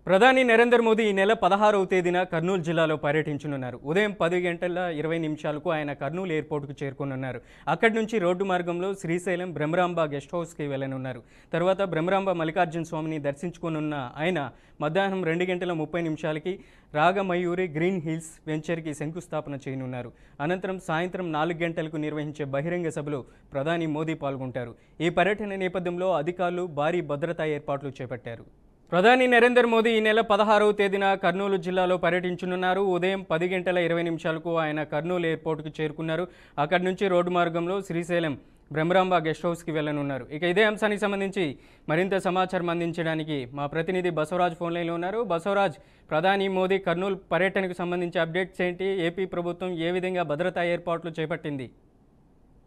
ప్రధాని నరేంద్ర మోదీ ఈ నెల 16వ తేదీన కర్నూలు జిల్లాలో పర్యటించనున్నారు. ఉదయం 10:20 ఆయన కర్నూలు ఎయిర్పోర్టుకు చేరుకోనున్నారు. అక్కడి నుంచి రోడ్డు మార్గంలో శ్రీశైలం బ్రహ్మరాంబ గెస్ట్ హౌస్కి వెళ్లనున్నారు. తర్వాత బ్రహ్మరాంబ మల్లికార్జున స్వామిని దర్శించుకోనున్న ఆయన మధ్యాహ్నం 2:30 రాగమయూరి గ్రీన్ హిల్స్ వెంచర్కి శంకుస్థాపన చేయనున్నారు. అనంతరం సాయంత్రం 4 గంటలకు నిర్వహించే బహిరంగ సభలో ప్రధాని మోదీ పాల్గొంటారు. ఈ పర్యటన నేపథ్యంలో అధికారులు భారీ భద్రతా ఏర్పాట్లు చేపట్టారు. ప్రధాని నరేంద్ర మోదీ ఈ నెల 16వ తేదీన కర్నూలు జిల్లాలో పర్యటించనున్నారు. ఉదయం 10:20 ఆయన కర్నూలు ఎయిర్పోర్టుకు చేరుకున్నారు. అక్కడి నుంచి రోడ్డు మార్గంలో శ్రీశైలం బ్రహ్మరాంబ గెస్ట్ హౌస్కి వెళ్లనున్నారు. ఇక ఇదే అంశానికి సంబంధించి మరింత సమాచారం అందించడానికి మా ప్రతినిధి బసవరాజ్ ఫోన్ లైన్లో ఉన్నారు. బసవరాజ్, ప్రధాని మోదీ కర్నూలు పర్యటనకు సంబంధించి అప్డేట్స్ ఏంటి? ఏపీ ప్రభుత్వం ఏ విధంగా భద్రతా ఏర్పాట్లు చేపట్టింది?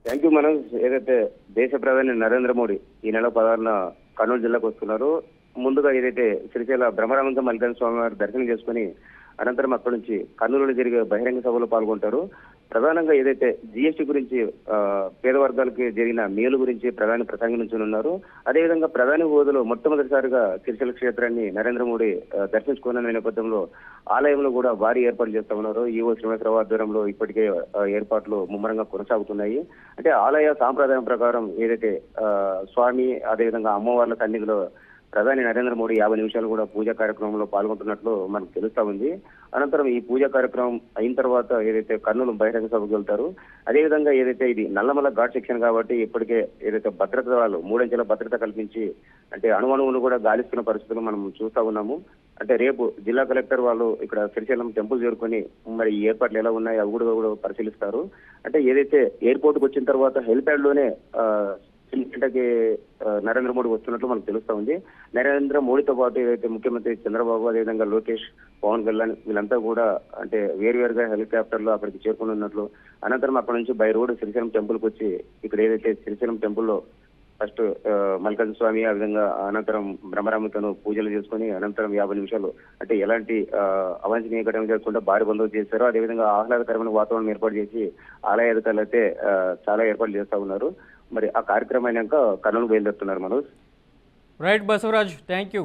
Thank you Manoj. ఏదైతే దేశ ప్రధాని నరేంద్ర మోడీ ఈ నెల 16న కర్నూలు జిల్లాకు వస్తున్నారు. ముందుగా ఏదైతే శ్రీశైల బ్రహ్మరాంబ మల్లికార్జున స్వామి వారి దర్శనం చేసుకుని అనంతరం అక్కడి నుంచి కర్నూలులో జరిగే బహిరంగ సభలో పాల్గొంటారు. ప్రధానంగా ఏదైతే జీఎస్టీ గురించి పేద వర్గాలకి జరిగిన మేలు గురించి ప్రధాని ప్రసంగించనున్నారు. అదేవిధంగా ప్రధాని హోదాలో మొట్టమొదటిసారిగా శ్రీశైల క్షేత్రాన్ని నరేంద్ర మోడీ దర్శించుకున్న నేపథ్యంలో ఆలయంలో కూడా భారీ ఏర్పాట్లు చేస్తా ఉన్నారు. ఈవో శ్రీనివాసరావు ఆధ్వర్యంలో ఇప్పటికే ఏర్పాట్లు ముమ్మరంగా కొనసాగుతున్నాయి. అంటే ఆలయ సాంప్రదాయం ప్రకారం ఏదైతే స్వామి అదేవిధంగా అమ్మవార్ల సన్నిధిలో ప్రధాని నరేంద్ర మోడీ 50 నిమిషాలు కూడా పూజా కార్యక్రమంలో పాల్గొంటున్నట్లు మనకు తెలుస్తా ఉంది. అనంతరం ఈ పూజా కార్యక్రమం అయిన తర్వాత ఏదైతే కర్నూలు బహిరంగ సభకు వెళ్తారు. అదేవిధంగా ఏదైతే ఇది నల్లమల్ల ఘాట్ సెక్షన్ కాబట్టి ఇప్పటికే ఏదైతే భద్రత వాళ్ళు 3 అంచెల భద్రత కల్పించి అంటే అణువణువును కూడా గాలిస్తున్న పరిస్థితులు మనం చూస్తా ఉన్నాము. అంటే రేపు జిల్లా కలెక్టర్ వాళ్ళు ఇక్కడ శ్రీశైలం టెంపుల్ చేరుకొని మరి ఈ ఏర్పాట్లు ఎలా ఉన్నాయి అవి కూడా పరిశీలిస్తారు. అంటే ఏదైతే ఎయిర్పోర్ట్కి వచ్చిన తర్వాత హెలిప్యాడ్ లోనే సిలిండర్కి నరేంద్ర మోడీ వస్తున్నట్లు మనకు తెలుస్తా ఉంది. నరేంద్ర మోడీతో పాటు ఏదైతే ముఖ్యమంత్రి చంద్రబాబు అదేవిధంగా లోకేష్, పవన్ కళ్యాణ్ వీళ్ళంతా కూడా అంటే వేరువేరుగా హెలికాప్టర్లో అక్కడికి చేరుకున్నట్లు అనంతరం అక్కడ నుంచి బై రోడ్ శ్రీశైలం టెంపుల్కి వచ్చి ఇక్కడ ఏదైతే శ్రీశైలం టెంపుల్లో ఫస్ట్ మల్లికార్జున స్వామి ఆ విధంగా అనంతరం బ్రహ్మరాంబతను పూజలు చేసుకుని అనంతరం 50 నిమిషాలు అంటే ఎలాంటి అవాంఛనీయ ఘటన జరగకుండా భారీ బందోబస్తు చేశారు. అదేవిధంగా ఆహ్లాదకరమైన వాతావరణం ఏర్పాటు చేసి ఆలయ అధికారులు అయితే చాలా ఏర్పాట్లు చేస్తా ఉన్నారు. మరి ఆ కార్యక్రమం అయినాక కర్నూలు బయలుదేరుతున్నారు Manoj. Right Basavaraj, thank you.